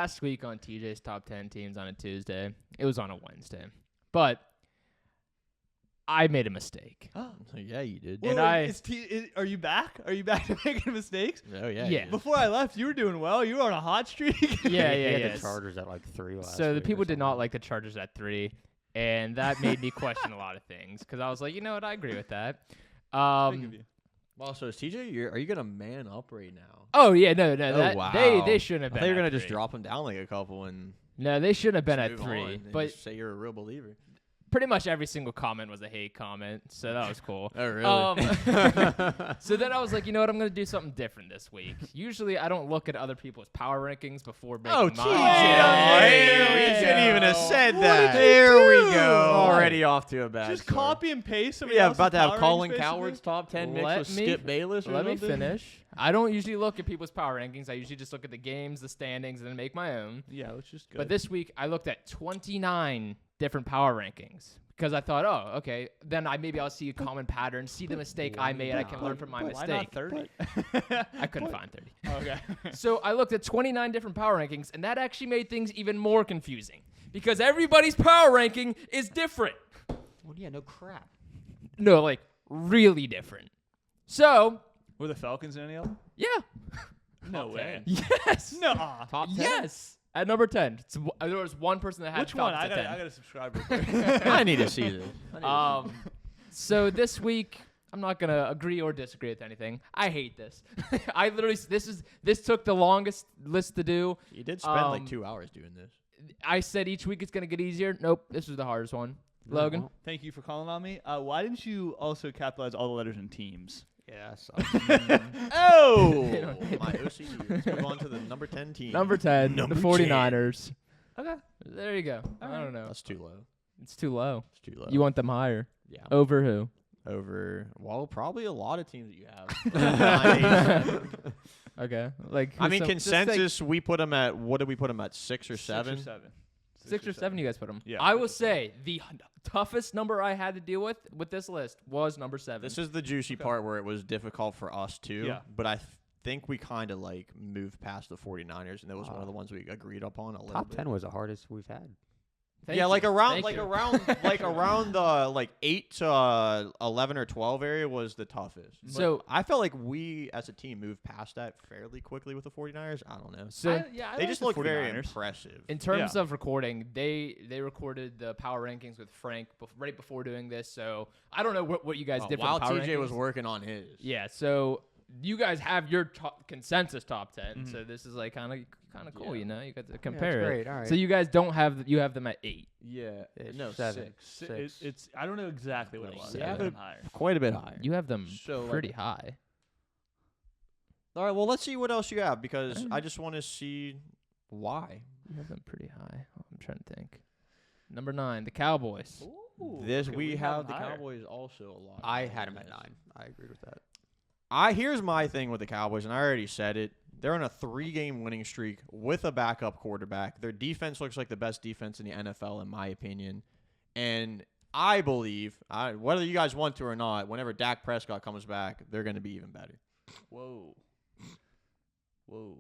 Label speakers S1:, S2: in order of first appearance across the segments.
S1: last week on TJ's top 10 teams on a Tuesday. It was on a Wednesday. But I made a mistake.
S2: Yeah, you did.
S1: And
S3: Are you back? Are you back to making mistakes?
S2: Oh, yeah.
S1: Yeah.
S3: Before I left, you were doing well. You were on a hot streak.
S1: Yeah,
S4: He had
S1: yeah.
S4: the Chargers at like 3 last
S1: So the
S4: week or
S1: people did not
S4: something.
S1: like the Chargers at 3, and that made me question a lot of things because I was like, you know what, I agree with that.
S3: Big of you.
S2: Well, so is TJ, are you going to man up right now?
S1: Oh yeah, no,
S2: Wow.
S1: they shouldn't have
S2: I
S1: been.
S2: thought you were
S1: at
S2: going to just
S1: 3.
S2: drop him down like a couple and
S1: No, they shouldn't have been
S2: just
S1: at
S2: move
S1: 3.
S2: on and
S1: But
S2: just say you're a real believer.
S1: pretty much every single comment was a hate comment, so that was cool.
S2: Oh, really?
S1: So then I was like, you know what, I'm going to do something different this week. Usually I don't look at other people's power rankings before making
S2: Oh,
S1: mine.
S2: TJ! You shouldn't even have said that.
S3: did you
S2: There we
S3: do?
S2: go. Already off to a bad
S3: Just
S2: start.
S3: copy and paste somebody
S2: Yeah,
S3: else's
S2: about to have
S3: power
S2: Colin
S3: rankings,
S2: Coward's
S3: basically?
S2: top 10 mixed
S1: Let
S2: with
S1: me-
S2: Skip Bayless or
S1: Let me
S2: something?
S1: finish. I don't usually look at people's power rankings. I usually just look at the games, the standings, and then make my own.
S3: Yeah, which is good.
S1: But this week I looked at 29 different power rankings because I thought, oh, okay, then I'll see a common pattern, see the mistake I made, I can learn from my
S3: Why
S1: mistake.
S3: not 30?
S1: I couldn't find 30.
S3: Okay.
S1: So I looked at 29 different power rankings, and that actually made things even more confusing because everybody's power ranking is different.
S4: Well, yeah, no crap.
S1: No, like really different. So,
S3: Were the Falcons in any of them?
S1: yeah.
S3: No
S2: Top
S3: way.
S2: 10.
S1: Yes.
S3: No.
S2: Top 10?
S1: Yes. At number 10. There was one person that had
S3: Which one?
S1: Falcons
S3: I
S1: at 10.
S3: gotta subscribe real quick.
S2: I need to see this.
S1: So this week, I'm not gonna agree or disagree with anything. I hate this. I literally, this took the longest list to do.
S2: You did spend like 2 hours doing this.
S1: I said each week it's gonna get easier. Nope, this was the hardest one. Logan,
S4: well,
S3: Thank you for calling on me. Why didn't you also capitalize all the letters in teams?
S4: yeah, so
S2: Oh!
S1: don't-
S2: My OCD. Let's move on to the number 10 team.
S1: number 10,
S2: Number
S1: the
S2: 10.
S1: 49ers.
S3: Okay.
S1: There you go. I don't know.
S2: That's too low.
S1: It's too low.
S2: It's too low.
S1: You want them higher.
S2: Yeah.
S1: Over who?
S2: Over, well, probably a lot of teams that you have.
S1: Okay. Like
S2: I
S1: who's
S2: mean,
S1: some- just, like,
S2: consensus, we put them at, what did we put them at, 6 or 7?
S1: 6 or 7 you guys put them.
S3: Yeah,
S1: I will
S3: 6 or
S1: say the toughest number I had to deal with this list was number 7.
S2: This is the juicy part where it was difficult for us too.
S3: Yeah.
S2: But I think we kind of like moved past the 49ers, and that was one of the ones we agreed upon a little
S4: top
S2: bit.
S4: 10 was the hardest we've had.
S1: Thank
S2: yeah,
S1: you.
S2: like around
S1: Thank you.
S2: around the 8 to 11 or 12 area was the toughest. But
S1: So-
S2: I felt like we as a team moved past that fairly quickly with the 49ers. I don't know.
S1: So
S2: They just look very impressive.
S1: in terms of recording, they recorded the power rankings with Frank right before doing this. So I don't know what you guys did for
S2: While
S1: the power
S2: TJ was
S1: rankings.
S2: working on his.
S1: Yeah, so you guys have your consensus top 10. So this is like kind of cool,
S2: Yeah.
S1: you know. You got to compare it.
S4: great, all right.
S1: So you guys don't have you have them at 8.
S3: Yeah.
S4: It's
S2: No,
S4: 7.
S3: 6. It's I don't know exactly what it was.
S1: Yeah,
S3: I
S1: but-
S3: have higher.
S2: Quite a bit higher.
S1: You have them
S2: So, like-
S1: pretty high.
S2: All right, well, let's see what else you have because I just want to see why.
S1: You have them pretty high. I'm trying to think. Number 9, the Cowboys.
S2: We have the
S3: them higher.
S2: Cowboys also a lot.
S4: I
S2: higher
S4: had
S2: than
S4: him at
S2: this.
S4: 9. I agreed with that.
S2: Here's my thing with the Cowboys, and I already said it. They're on a 3-game winning streak with a backup quarterback. Their defense looks like the best defense in the NFL, in my opinion. And I believe, whether you guys want to or not, whenever Dak Prescott comes back, they're going to be even better.
S3: Whoa.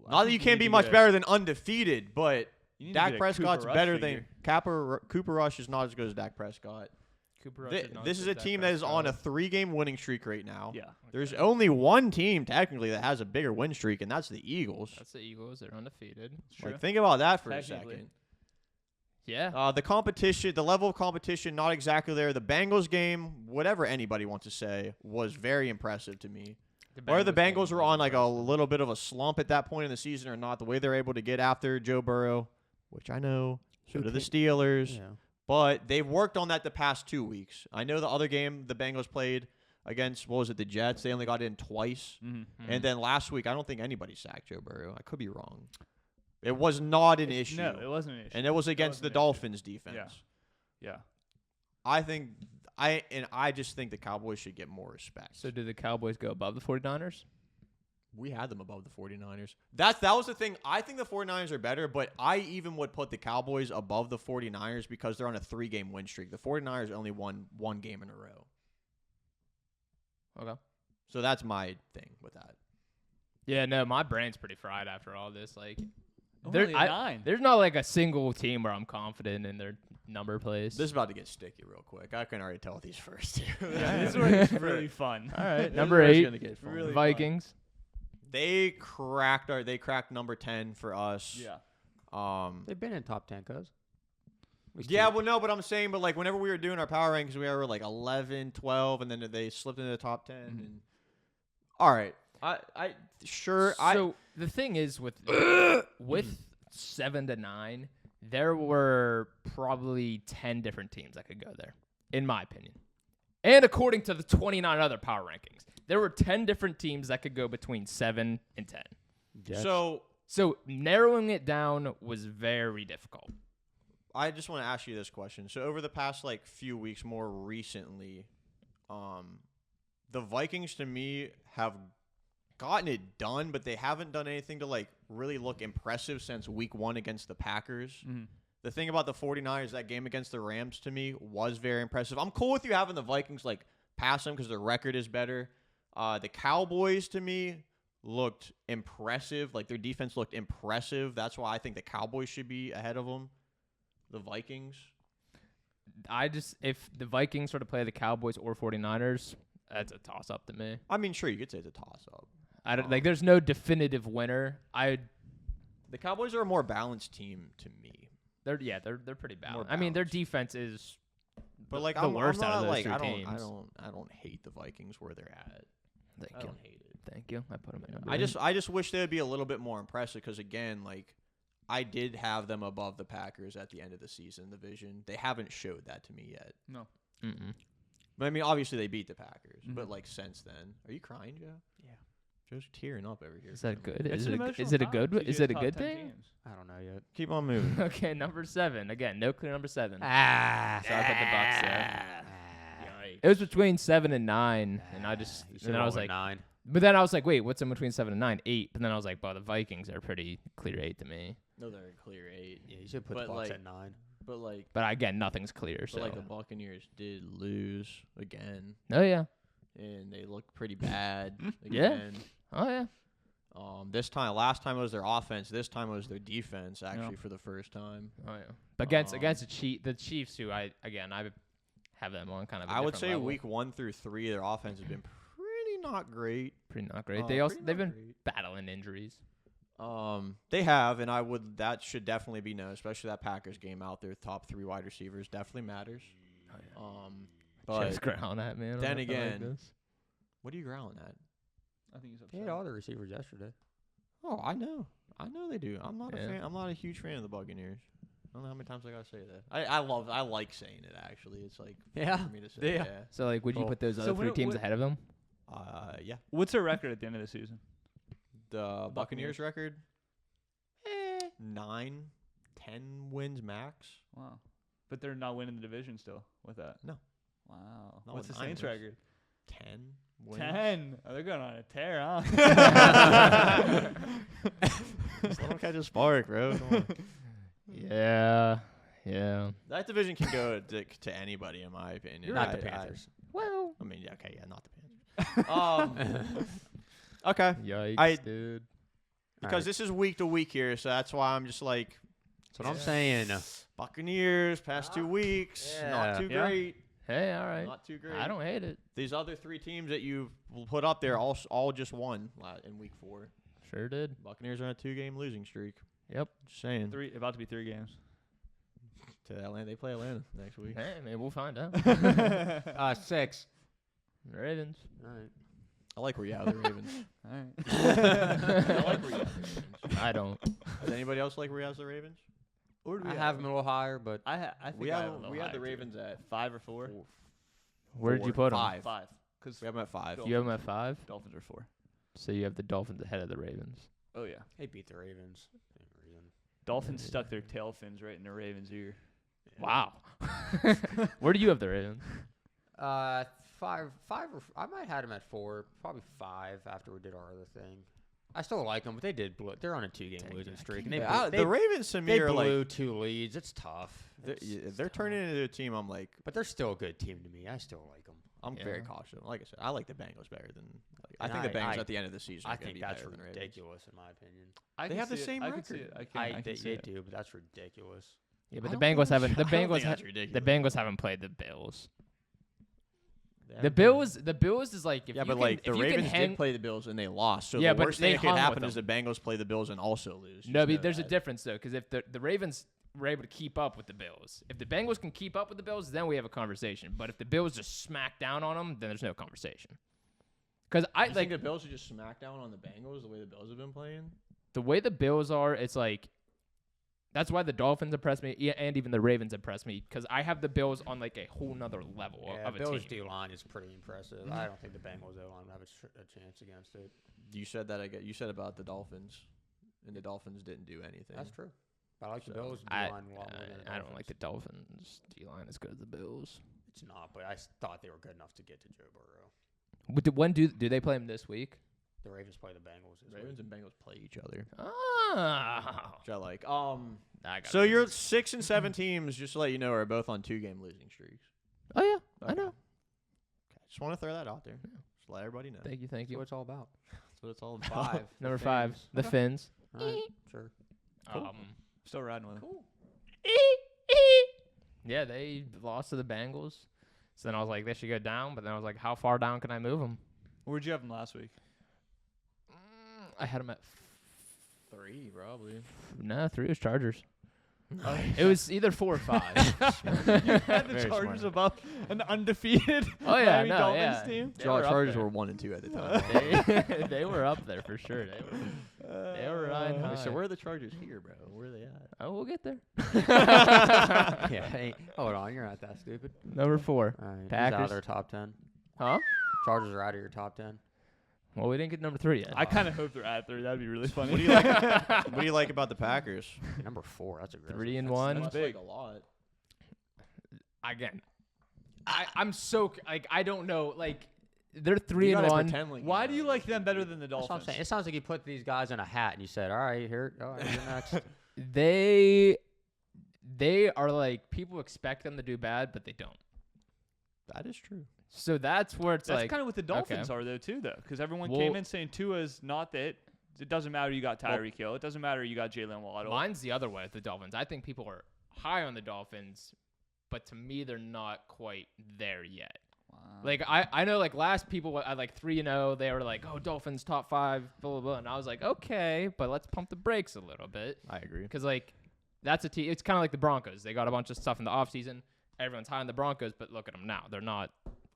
S2: Not that you can't be much better than undefeated, but Dak
S3: Prescott's
S2: Prescott's better than Cooper Rush is not as good as Dak Prescott.
S1: Cooper
S2: This is a team that is on a 3-game winning streak right now.
S3: Yeah.
S2: There's only one team technically that has a bigger win streak, and that's the Eagles.
S1: That's the Eagles. They're undefeated.
S3: True.
S2: Like, think about that for a
S3: Technically.
S2: second.
S1: Yeah.
S2: The competition, the level of competition, not exactly there. The Bengals game, whatever anybody wants to say, was very impressive to me. Whether the Bengals were on like a little bit of a slump at that point in the season or not, the way they're able to get after Joe Burrow, which I know, so do the Steelers.
S4: Yeah.
S2: But they've worked on that the past 2 weeks. I know the other game the Bengals played against, what was it, the Jets, they only got in twice.
S3: Mm-hmm.
S2: And then last week, I don't think anybody sacked Joe Burrow. I could be wrong. It was not an issue.
S3: No, it wasn't an issue.
S2: And it was against
S3: wasn't
S2: the
S3: an issue.
S2: Dolphins defense.
S3: Yeah.
S2: I just think the Cowboys should get more respect.
S1: So do the Cowboys go above the 49ers?
S2: We had them above the 49ers. That was the thing. I think the 49ers are better, but I even would put the Cowboys above the 49ers because they're on a 3-game win streak. The 49ers only won 1 game in a row.
S1: Okay.
S2: So that's my thing with that.
S1: Yeah, no, my brain's pretty fried after all this. Like,
S3: Only a 9.
S1: There's not like a single team where I'm confident in their number plays.
S2: This is about to get sticky real quick. I can already tell with these first two.
S3: Yeah, this is where it's really fun.
S1: All right,
S2: This is
S1: number
S2: where it's
S1: 8,
S2: gonna get fun.
S3: Really fun.
S1: Vikings.
S2: They cracked number 10 for us.
S3: Yeah.
S4: They've been in top 10, cuz.
S2: Yeah, well, no, but I'm saying, but like whenever we were doing our power rankings, we were like 11, 12, and then they slipped into the top 10. And all right,
S1: So the thing is with 7 to 9, there were probably 10 different teams that could go there, in my opinion. And according to the 29 other power rankings, there were 10 different teams that could go between 7 and 10.
S4: Jets.
S1: So narrowing it down was very difficult.
S2: I just want to ask you this question. So over the past like few weeks, more recently, the Vikings to me have gotten it done, but they haven't done anything to like really look impressive since week 1 against the Packers. The thing about the 49ers, that game against the Rams to me was very impressive. I'm cool with you having the Vikings like pass them because their record is better. The Cowboys to me looked impressive. Like their defense looked impressive. That's why I think the Cowboys should be ahead of them. The Vikings.
S1: If the Vikings were to play the Cowboys or 49ers, that's a toss up to me.
S2: I mean, sure, you could say it's a toss up.
S1: I don't like. There's no definitive winner.
S2: The Cowboys are a more balanced team to me.
S1: They're pretty balanced. I mean, their defense is,
S2: But like
S1: the
S2: I'm
S1: worst
S2: not
S1: out of those
S2: like
S1: two
S2: I
S1: teams.
S2: don't hate the Vikings where they're at.
S1: Thank
S2: I
S1: you,
S2: don't hate it.
S1: thank you. I put them in. Number
S2: I
S1: eight.
S2: just wish they'd be a little bit more impressive because again, like I did have them above the Packers at the end of the season division. They haven't showed that to me yet.
S3: No.
S1: Mm-mm.
S2: But I mean, obviously they beat the Packers, but like since then, are you crying, Joe?
S4: Yeah.
S2: Joe's tearing up over here.
S1: Is that good?
S3: It's
S1: Is
S3: an
S1: it a,
S3: emotional
S1: is it a
S3: time
S1: good?
S3: because
S1: Is
S3: you
S1: it a
S3: have
S1: good
S3: top 10
S1: thing?
S3: teams.
S4: I don't know yet.
S2: Keep on moving.
S1: Okay, number 7. Again, no clear number 7. So
S4: Ah.
S1: I put the Bucks there. It was between 7 and 9, and I just and then I was like,
S4: 9.
S1: but then I was like, wait, what's in between 7 and 9? 8. But then I was like, well, the Vikings are pretty clear 8 to me.
S2: No, they're a clear 8.
S4: Yeah, you should put
S2: But,
S4: the Bucks
S2: like,
S4: at 9.
S2: But like,
S1: But again, nothing's clear. So
S2: the Buccaneers did lose again,
S1: oh yeah,
S2: and they looked pretty bad
S1: Yeah.
S2: again.
S1: oh yeah.
S2: Last time it was their offense. This time it was their defense. Actually, for the first time.
S1: Oh yeah. But against the Chiefs, who I have them on kind of.
S2: I would
S1: different
S2: say
S1: level.
S2: week 1 through 3, their offense has been pretty not great.
S1: Pretty not great.
S2: Pretty
S1: They've
S2: not
S1: been
S2: great.
S1: battling injuries.
S2: They have, and that should definitely be known, especially that Packers game out there. Top 3 wide receivers definitely matters. But
S1: Just growling at me. I don't
S2: then
S1: know if I like
S2: again-
S1: this.
S2: what are you growling at?
S3: I think he's
S4: They
S3: upset.
S4: had all the receivers yesterday.
S2: Oh, I know they do. I'm not a
S1: Yeah.
S2: fan. I'm not a huge fan of the Buccaneers. I don't know how many times I gotta say that. I like saying it actually. It's like
S4: Yeah.
S2: for me to say.
S4: Yeah.
S1: So like, would you
S4: Cool.
S1: put those
S3: So
S1: other
S3: what-
S1: 3 teams
S3: what-
S1: ahead of them?
S2: Yeah.
S3: What's their record at the end of the season?
S2: The Buccaneers
S3: Buccaneers.
S2: record, 9, 10 wins max.
S3: Wow. But they're not winning the division still with that.
S2: No.
S3: Wow.
S2: Not
S3: What's the
S2: with 9
S3: Saints
S2: wins.
S3: record?
S2: 10 wins.
S3: 10. Oh, they're going on a tear, huh?
S2: Just let them catch a spark, bro. Come on.
S1: Yeah.
S2: That division can go to anybody, in my opinion.
S4: You're not the Panthers.
S1: Well,
S2: I mean, yeah, okay, yeah, not the Panthers. Okay,
S1: yikes, dude.
S2: because
S4: Alright.
S2: this is week to week here, so that's why I'm just like
S4: That's what I'm saying.
S2: Buccaneers past 2 weeks, not
S4: Yeah.
S2: too
S3: Yeah.
S2: great,
S1: Hey, all right.
S2: not too great.
S1: I don't hate it.
S2: These other 3 teams that you put up there all just won in week 4.
S1: Sure did.
S2: Buccaneers are on a 2-game losing streak.
S1: Yep.
S2: Just saying.
S3: About to be 3 games.
S2: To Atlanta, they play Atlanta next week.
S1: Hey, maybe we'll find out.
S4: 6.
S1: Ravens.
S4: All right.
S2: I like where you have the Ravens.
S3: All right.
S2: I like where you have the Ravens.
S1: I don't.
S2: Does anybody else like where you have the Ravens?
S3: Or do
S4: I have them a little higher, but
S3: I think
S2: We
S3: I
S2: have
S3: have a little
S2: we have
S3: higher,
S2: the
S3: too.
S2: Ravens at
S3: 5 or 4.
S1: Where did you put them?
S2: 5.
S3: 5. Because
S2: We have them at 5.
S1: You have them at 5,
S3: Dolphins are 4.
S1: so you have the Dolphins ahead of the Ravens.
S3: Oh yeah.
S4: they beat the Ravens.
S3: Dolphins stuck their tail fins right in the Ravens' ear.
S1: Wow. Where do you have the Ravens?
S4: 5 or I might have had them at 4, probably 5 after we did our other thing. I still like them, but they did blow. They're on a 2-game losing streak, and
S2: The Ravens to me
S4: they
S2: are
S4: blew
S2: like
S4: 2 leads. It's tough.
S2: they're turning into a team. I'm like
S4: But they're still a good team to me. I still like them.
S2: I'm
S1: Yeah.
S2: very cautious. Like I said, I like the Bengals better than I
S4: And
S2: think the Bengals at the end of the season
S4: I
S2: are going to
S4: think
S2: be
S4: that's
S2: better than the Ravens.
S4: ridiculous in my opinion.
S2: They have the same
S3: I can see
S2: record.
S3: it. I can see
S4: They
S3: it.
S4: do, but that's ridiculous.
S1: Yeah, but
S2: I
S1: the
S2: don't
S1: Bengals
S2: think
S1: haven't. The
S2: that's- I don't
S1: Bengals.
S2: think that's ridiculous.
S1: The Bengals haven't played the Bills.
S2: They
S1: The
S2: haven't
S1: Bills. The Bills is like if
S2: Yeah,
S1: you
S2: but
S1: can,
S2: like the
S1: if you can
S2: Ravens
S1: hang,
S2: did play the Bills and they lost. So
S1: Yeah,
S2: the
S1: but
S2: worst
S1: they
S2: thing that could
S1: hung with
S2: happen
S1: them.
S2: is the Bengals play the Bills and also lose. You
S1: No,
S2: just know
S1: but there's a
S2: that.
S1: difference though, because if the Ravens were able to keep up with the Bills, if the Bengals can keep up with the Bills, then we have a conversation. But if the Bills just smack down on them, then there's no conversation. Because I
S2: You
S1: like
S2: think the Bills would just smack down on the Bengals the way the Bills have been playing?
S1: the way the Bills are. It's like that's why the Dolphins impress me, and even the Ravens impress me, because I have the Bills on like a whole nother level
S4: Yeah,
S1: of a
S4: Bills
S1: team.
S4: D-line is pretty impressive. I don't think the Bengals O-line would have a chance against it.
S2: You said that you said about the Dolphins, and the Dolphins didn't do anything.
S4: That's true. But I like the
S2: So,
S4: Bills
S1: I,
S4: D-line a lot more than the
S1: I don't like the
S4: Dolphins.
S1: Dolphins D-line as good as the Bills.
S4: It's not, but I thought they were good enough to get to Joe Burrow.
S1: When do they play them this week?
S4: The Ravens play the Bengals this
S2: Ravens
S4: week.
S2: and Bengals play each other.
S1: Oh,
S2: Which I like.
S1: I got
S2: So
S1: it.
S2: your 6 and 7 teams, just to let you know, are both on 2-game losing streaks.
S1: Oh yeah, I
S2: Okay.
S1: know.
S2: Okay. Just want to throw that out there. Just let everybody know.
S1: Thank you, thank
S4: That's
S1: you.
S4: what it's all about.
S2: That's what it's all about.
S4: 5.
S1: Number 5, the Finns.
S4: All right, sure.
S3: Cool. Still riding with it.
S4: Cool.
S1: Yeah, they lost to the Bengals. So then I was like, they should go down. But then I was like, how far down can I move them?
S3: Where'd you have them last week?
S1: I had them at
S2: 3, probably.
S1: 3 was Chargers. It was either 4 or 5.
S3: You had the
S1: Very
S3: Chargers
S1: smart.
S3: above an undefeated
S1: Oh yeah,
S3: Miami
S1: no,
S3: Dolphins
S1: yeah.
S3: team.
S1: They were up
S2: Chargers
S1: there.
S2: were 1 and 2 at the time.
S1: They were up there for sure. They were riding high.
S2: So where are the Chargers here, bro? Where are they at?
S1: Oh, we'll get there.
S4: Yeah. Hey, hold on, you're not that stupid.
S1: Number 4.
S4: All right. Who's out
S1: Packers.
S4: of their top 10?
S1: Huh?
S4: Chargers are out of your top 10.
S1: Well, we didn't get number 3 yet.
S3: I kind of hope they're at 3. That'd be really funny.
S2: What do you like? What do you like about the Packers?
S4: Number 4. That's aggressive.
S1: 3 and 1.
S3: that's big.
S2: Like a lot.
S1: Again, I'm so like I don't know. Like they're 3
S2: You
S1: and
S2: gotta
S1: 1.
S2: pretend like
S3: Why do you
S2: know.
S3: like them better than the
S4: That's what I'm
S3: Dolphins?
S4: saying. It sounds like you put these guys in a hat and you said, all right, here, you're next.
S1: They are like people expect them to do bad, but they don't.
S2: That is true.
S1: So that's where it's
S3: That's
S1: like
S3: kind of what the Dolphins are, though, too, though. Because everyone
S1: Well-
S3: came in saying Tua's not it. It doesn't matter you got Tyreek Hill. It doesn't matter you got Jalen Waddle.
S1: mine's the other way with the Dolphins. I think people are high on the Dolphins, but to me they're not quite there yet.
S3: Wow.
S1: Like I know like last people at like 3-0, they were like, oh, Dolphins top 5, blah blah blah, and I was like, okay, but let's pump the brakes a little bit.
S2: I agree.
S1: Because, like, that's a team. It's kind of like the Broncos. They got a bunch of stuff in the offseason. Everyone's high on the Broncos, but look at them now. They're not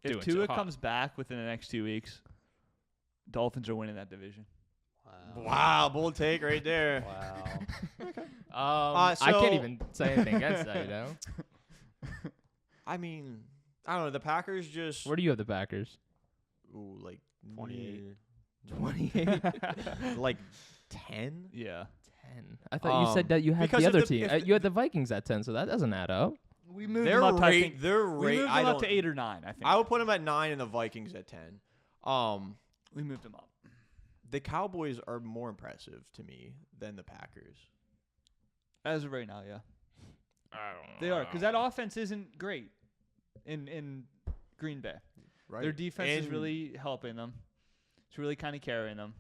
S1: doing
S3: If
S1: so
S3: Tua
S1: hot.
S3: comes back within the next 2 weeks, Dolphins are winning that division.
S2: Wow, bold take right there.
S4: Wow.
S1: I
S2: so-
S1: can't even say anything against that, you know?
S2: I mean, I don't know. The Packers just
S1: Where do you have the Packers?
S2: like
S4: 28.
S1: 28.
S2: like 10.
S3: Yeah.
S1: 10. I thought you said that you had
S2: because
S1: the
S2: if
S1: other
S2: the-
S1: team.
S2: if
S1: You had the Vikings at 10, so that doesn't add up.
S3: We moved
S2: Their
S3: them up, I
S2: rate,
S3: think.
S2: their
S3: We
S2: rate.
S3: moved
S2: I
S3: them up
S2: don't.
S3: to 8 or 9, I think.
S2: I would put them at 9 and the Vikings at 10.
S3: We moved them up.
S2: The Cowboys are more impressive to me than the Packers.
S3: As of right now, yeah.
S1: I don't
S3: They are, because that offense isn't great in Green Bay.
S2: Right.
S3: Their defense is
S2: And
S3: really helping them. It's really kind of carrying them.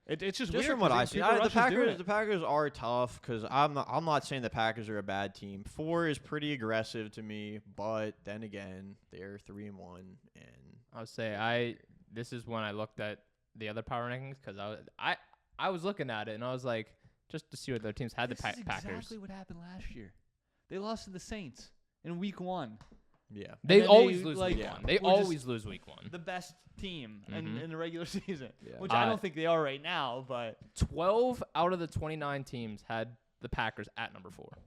S3: It's just
S2: just
S3: weird
S2: from what
S3: 'cause
S2: I see,
S3: Cooper
S2: the
S3: Rush is doing
S2: Packers.
S3: it.
S2: The Packers are tough because I'm not saying the Packers are a bad team. 4 is pretty aggressive to me, but then again, they're 3 and 1, and
S1: I would say this is when I looked at the other power rankings because I was looking at it and I was like, just to see what their teams had
S3: This
S1: the
S3: is
S1: Packers.
S3: exactly what happened last year. They lost to the Saints in week 1.
S2: yeah.
S1: They
S3: then
S1: always
S3: they,
S1: lose
S3: like,
S1: week 1. They
S3: were just
S1: always lose week 1.
S3: The best team
S1: Mhm.
S3: in the regular season,
S2: Yeah.
S3: which I don't think they are right now, but
S1: 12 out of the 29 teams had the Packers at number 4.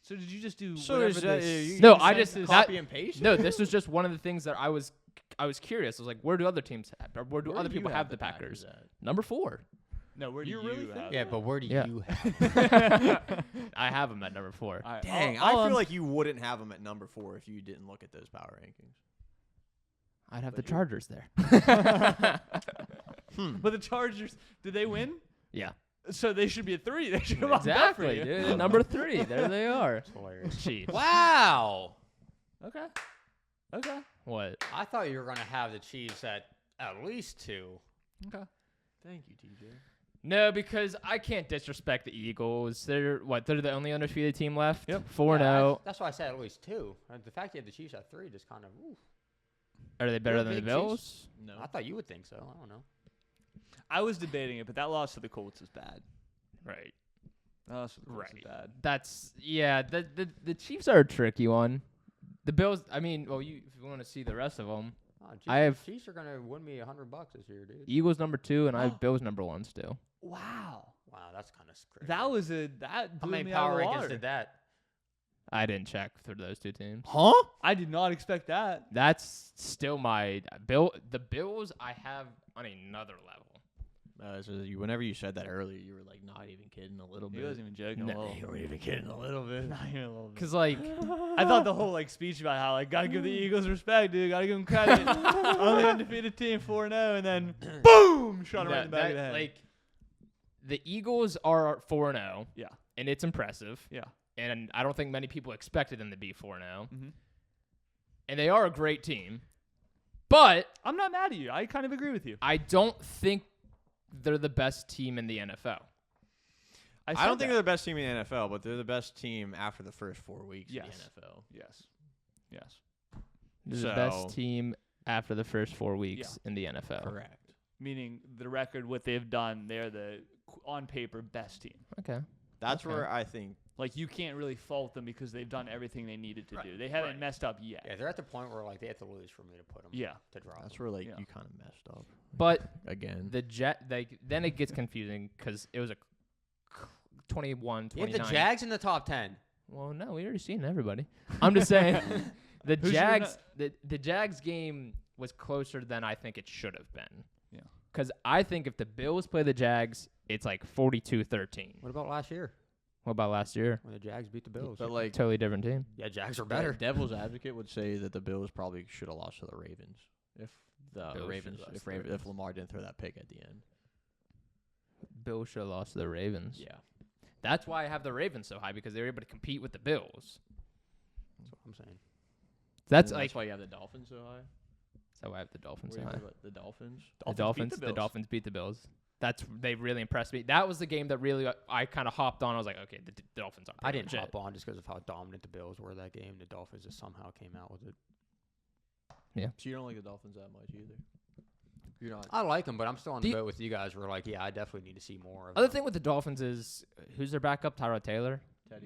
S3: so did you just do
S2: So
S3: whatever
S2: is that,
S3: this?
S2: you
S1: No,
S2: just
S1: I
S2: saying
S1: just-
S2: copy
S1: that-
S2: and paste.
S1: No, this was just one of the things that I was curious. I was like, where do other teams have, or where do
S2: Where
S1: other
S2: do you
S1: people have the Packers?
S2: at?
S1: Number 4.
S3: No, where do
S2: You
S3: you
S2: really
S3: have
S2: think-
S4: Yeah,
S3: it?
S4: but where do
S1: Yeah.
S4: you have
S1: I have them at number 4.
S3: All right,
S2: Dang,
S3: I'll
S2: I feel like you wouldn't have them at number 4 if you didn't look at those power rankings.
S1: I'd have
S2: But
S1: the
S2: you-
S1: Chargers there.
S3: But the Chargers, did they win?
S1: Yeah,
S3: So they should be at 3. They should have bumped up for
S1: exactly,
S3: you.
S1: dude. Number 3. There they are.
S4: hilarious.
S1: Chiefs.
S4: Wow.
S3: Okay. Okay.
S1: What?
S4: I thought you were going to have the Chiefs at At least 2.
S3: Okay.
S2: Thank you, TJ.
S1: No, because I can't disrespect the Eagles. They're the only undefeated team left.
S3: Yep.
S1: 4-0.
S4: That's why I said at least 2. The fact you have the Chiefs at 3 just kind of. Ooh.
S1: Are they better
S4: You're a
S1: than the
S4: big
S1: Bills?
S2: No.
S4: I thought you would think so. I don't know.
S3: I was debating it, but that loss to the Colts is bad.
S1: Right.
S3: That loss to the Colts is
S1: Right.
S3: bad.
S1: That's the Chiefs are a tricky one. The Bills. I mean, well, if you want to see the rest of them,
S4: Oh, Chiefs,
S1: I have-
S4: Chiefs are gonna win me $100 this year, dude.
S1: Eagles number 2, and I have Bills number 1 still.
S3: Wow.
S4: Wow, that's kind of crazy.
S3: That was that
S4: How
S3: blew
S4: many
S3: me out of
S4: power
S3: the
S4: rankings
S3: water.
S4: did that?
S1: I didn't check for those 2 teams.
S2: Huh?
S3: I did not expect that.
S1: That's still my Bill. The Bills I have on another level.
S2: Whenever you said that earlier, you were like not even kidding a little
S3: He
S2: bit.
S3: wasn't even joking
S1: No.
S3: a little.
S2: You weren't even kidding a little bit.
S3: Not even a little bit.
S1: Cause like
S3: I thought the whole speech about how gotta give the Eagles respect, dude. Gotta give them credit. Only undefeated team 4-0, and then boom, shot him right in the back of the head.
S1: like the Eagles are 4-0.
S3: Yeah.
S1: And it's impressive.
S3: Yeah.
S1: And I don't think many people expected them to be 4-0.
S3: Mhm.
S1: And they are a great team. But
S3: I'm not mad at you. I kind of agree with you.
S1: I don't think they're the best team in the NFL.
S2: I don't think they're the best team in the NFL, but they're the best team after the first 4 weeks
S3: Yes.
S2: in the NFL.
S3: Yes. Yes.
S1: They're the best
S2: So-
S1: team after the first 4 weeks in the NFL.
S2: Correct.
S3: Meaning the record, what they've done, they're the on paper best team.
S1: Okay.
S2: That's
S1: Okay.
S2: where I think.
S3: You can't really fault them because they've done everything they needed to
S1: Right,
S3: do. They haven't
S1: right.
S3: messed up yet.
S4: Yeah, they're at the point where they have to lose for me to put them.
S3: Yeah.
S4: To drop.
S2: That's where
S3: Yeah.
S2: you kind of messed up
S1: But
S2: again.
S1: then it gets confusing because it was a 21,
S4: You have
S1: 29.
S4: the Jags in the top 10.
S1: Well, no, we already seen everybody. I'm just saying the
S3: Who's your
S1: Jags the Jags game was closer than I think it should have been.
S3: Yeah.
S1: Cuz I think if the Bills play the Jags, it's like 42-13.
S4: What about last year
S1: What about last year?
S4: when the Jags beat the Bills?
S2: But like
S1: Totally different team.
S4: yeah, Jags are
S2: better.
S4: better.
S2: Devil's advocate would say that the Bills probably should have lost to the Ravens if the
S1: Bills
S2: Ravens
S1: should've lost
S2: if
S1: to the
S2: Raven,
S1: Ravens.
S2: if Lamar didn't throw that pick at the end.
S1: Bills should have lost to the Ravens.
S2: Yeah.
S1: That's why I have the Ravens so high because they were able to compete with the Bills.
S4: That's what I'm saying.
S1: That's
S2: And
S1: like
S2: that's why you have the Dolphins so high.
S1: so I have the Dolphins
S2: Where
S1: so
S2: you
S1: high.
S2: have the Dolphins.
S1: The
S3: Dolphins beat the Bills.
S1: Dolphins beat the Bills. They really impressed me. That was the game that really I kind of hopped on. I was like, okay, the Dolphins are.
S4: I
S1: pretty
S4: didn't
S1: legit.
S4: hop on just because of how dominant the Bills were that game. The Dolphins just somehow came out with it.
S2: So you don't like the Dolphins that much either. You're not.
S4: I like them, but I'm still on the
S1: The-
S4: boat with you guys. We're like, yeah, I definitely need to see more of
S1: Other
S4: them.
S1: thing with the Dolphins is who's their backup? Tyrod Taylor,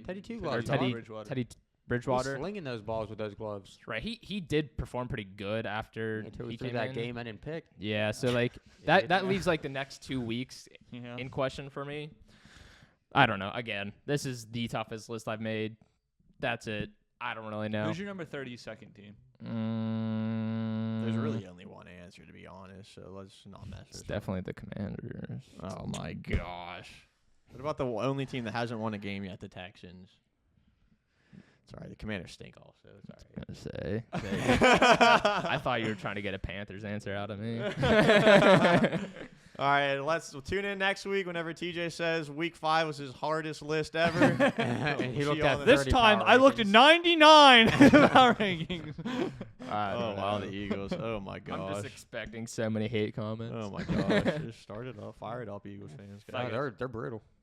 S4: Teddy Two
S1: or
S4: Gloves.
S1: Teddy
S3: Bridgewater.
S1: Teddy
S4: He's
S1: Bridgewater.
S4: slinging those balls with those gloves.
S1: Right. He did perform pretty good after
S4: Until
S1: he
S4: he threw
S1: came
S4: that
S1: in.
S4: game I didn't pick.
S1: Yeah. So like
S4: Idiot.
S1: that leaves like the next 2 weeks
S3: Yeah.
S1: in question for me. I don't know. Again, this is the toughest list I've made. That's it. I don't really know.
S3: Who's your number 32nd team?
S2: There's really only one answer, to be honest. So let's not mess
S1: It's
S2: this up.
S1: definitely the Commanders.
S2: Oh my gosh. What about the only team that hasn't won a game yet? The Texans. Sorry, the Commanders stink also. It's all right.
S1: Gonna say. I thought you were trying to get a Panthers answer out of me.
S2: All right, we'll tune in next week whenever TJ says week 5 was his hardest list ever.
S4: And he
S2: See
S4: looked
S2: you
S4: at
S2: on the-
S4: the
S3: This
S4: 30
S3: time
S4: power
S3: I looked at
S4: rankings.
S3: 99 power rankings.
S1: I
S2: Oh
S1: don't
S2: wow,
S1: know.
S2: the Eagles. Oh my
S1: I'm
S2: gosh.
S1: just expecting so many hate comments.
S2: Oh my gosh. Just start it up. Fire it up, Eagles fans.
S4: No, they're brutal.